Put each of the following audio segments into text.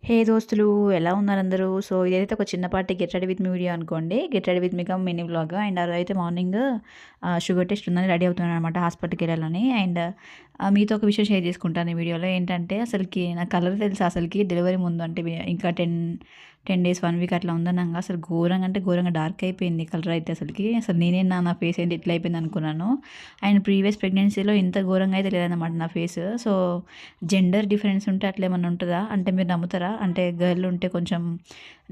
హే దోస్తులు, ఎలా ఉన్నారు అందరూ? సో, ఇదైతే ఒక చిన్నపాటి get ready with me video అనుకోండి. Get ready with me cum mini vlog. And ఆ రోజైతే మార్నింగ్ షుగర్ టెస్ట్ ఉందని రెడీ అవుతున్నాననమాట హాస్పిటల్‌కెళ్ళాలని. అండ్ మీతో ఒక విషయం షేర్ చేసుకుంటాను ఈ వీడియోలో. ఏంటంటే అసలకి నా కలర్ తెలుసా అసలకి డెలివరీ ముందు అంటే ఇంకా 10 డేస్, 1 వీక్ అట్లా ఉందనంగా అసలు ఘోరంగా అంటే ఘోరంగా డార్క్ అయిపోయింది కలర్ అయితే అసలకి. అసలు నేనేనా నా ఫేస్ ఏంటి ఇట్లా అయిపోయింది అనుకున్నాను. అండ్ ప్రీవియస్ ప్రెగ్నెన్సీలో ఇంత ఘోరంగా అయితే లేదనమాట నా ఫేస్. సో, జెండర్ డిఫరెన్స్ ఉంటే అట్లా ఏమన్నా ఉంటదా? అంటే మీరు నమ్ముతారా? అంటే గర్ల్ ఉంటే కొంచెం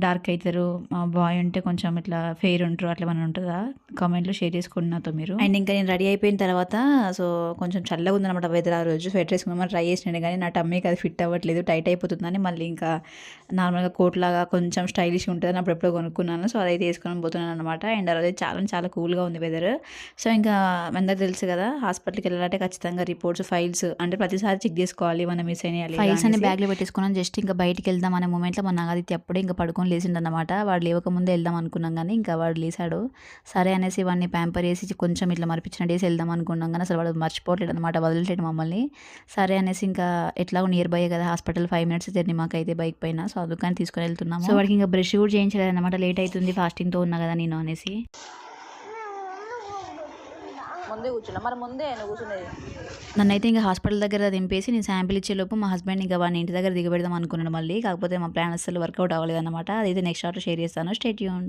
డార్క్ అయితారు. బాయ్ ఉంటే కొంచెం ఇట్లా ఫెయిర్ ఉంటారు. అట్లా ఏమన్నా ఉంటదా? కామెంట్‌లో షేర్ చేసుకోండి నాతో మీరు. అండ్ ఇంకా నేను రెడీ అయిపోయిన తర్వాత సో, కొంచెం చల్లగా ఉందనమాట వెదర్ ఆ రోజు. స్వెటర్ ఏసుకుందామని ట్రై చేసినాను గానీ నా టమ్మీకి అది ఫిట్ అవ్వట్లేదు. టైట్ అయిపోతుందని మళ్ళీ ఇంకా నార్మల్‌గా కోట్ లాగా కొంచెం స్టైలిష్‌గా ఉంటదని అప్పుడెప్పుడో కొనుక్కున్నాను. సో, అదైతే ఏసుకొని పోతున్నాననమాట. అండ్ ఆ రోజు చాలా చాలా కూల్‌గా ఉంది వెదర్. సో, ఇంకా అందరికి తెలుసు కదా! హాస్పిటల్‌కి వెళ్ళాలంటే ఖచ్చితంగా రిపోర్ట్స్, ఫైల్స్ అంటే ప్రతిసారి చెక్ చేసుకోవాలి ఏమన్నా మిస్ అయినాయా లేదా ఫైల్స్ అన్ని అనేసి. బ్యాగ్‌లో పెట్టేసుకున్నాను. జస్ట్ ఇంకా బయటికెళ్దాం అనే మొమెంట్‌లో మా నాగాదిత్య అప్పుడే ఇంక పడుకొని లేసిండనమాట. వాడు లేవకముందే ఎళ్దాం అనుకున్నాం గానీ, ఇంకా వాడు లేసాడు. సరే అనేసి వాడిని ప్యాంపర్ చేసి కొంచెం ఇట్లా మరిపించినట్టేసి ఎళ్దాం అనుకున్నాం గానీ, అసలు వాడు మర్చిపోవట్లేదనమాట. వదలట్లేదు మమ్మల్ని. సరే అనేసి ఇంకా ఎట్లాగో నియర్ బైయే కదా హాస్పిటల్, 5 మినిట్స్ జర్నీ మాకైతే బైక్ పైన. సో, అందుకని తీసుకొని వెళ్తున్నాము. సో, వాడికి ఇంక బ్రష్ కూడా చేయించలేదనమాట. లేట్ అయితుంది ఫాస్టింగ్‌తో ఉన్నా కదా నేను అనేసి. ముందే కూర్చున్నా. మరి ముందే నువ్వు కూర్చునేది. నన్నైతే ఇంక హాస్పిటల్ దగ్గర దింపేసి నేను శాంపిల్ ఇచ్చేలోపు మా హస్బెండ్ ఇంక వాడిని ఇంటి దగ్గర దిగబెడదాం అనుకున్నాడు మళ్ళీ. కాకపోతే మా ప్లాన్ అస్సలు వర్కౌట్ అవ్వలేదనమాట. అదైతే నెక్స్ట్ షాట్‌లో షేర్ చేస్తాను. Stay tuned.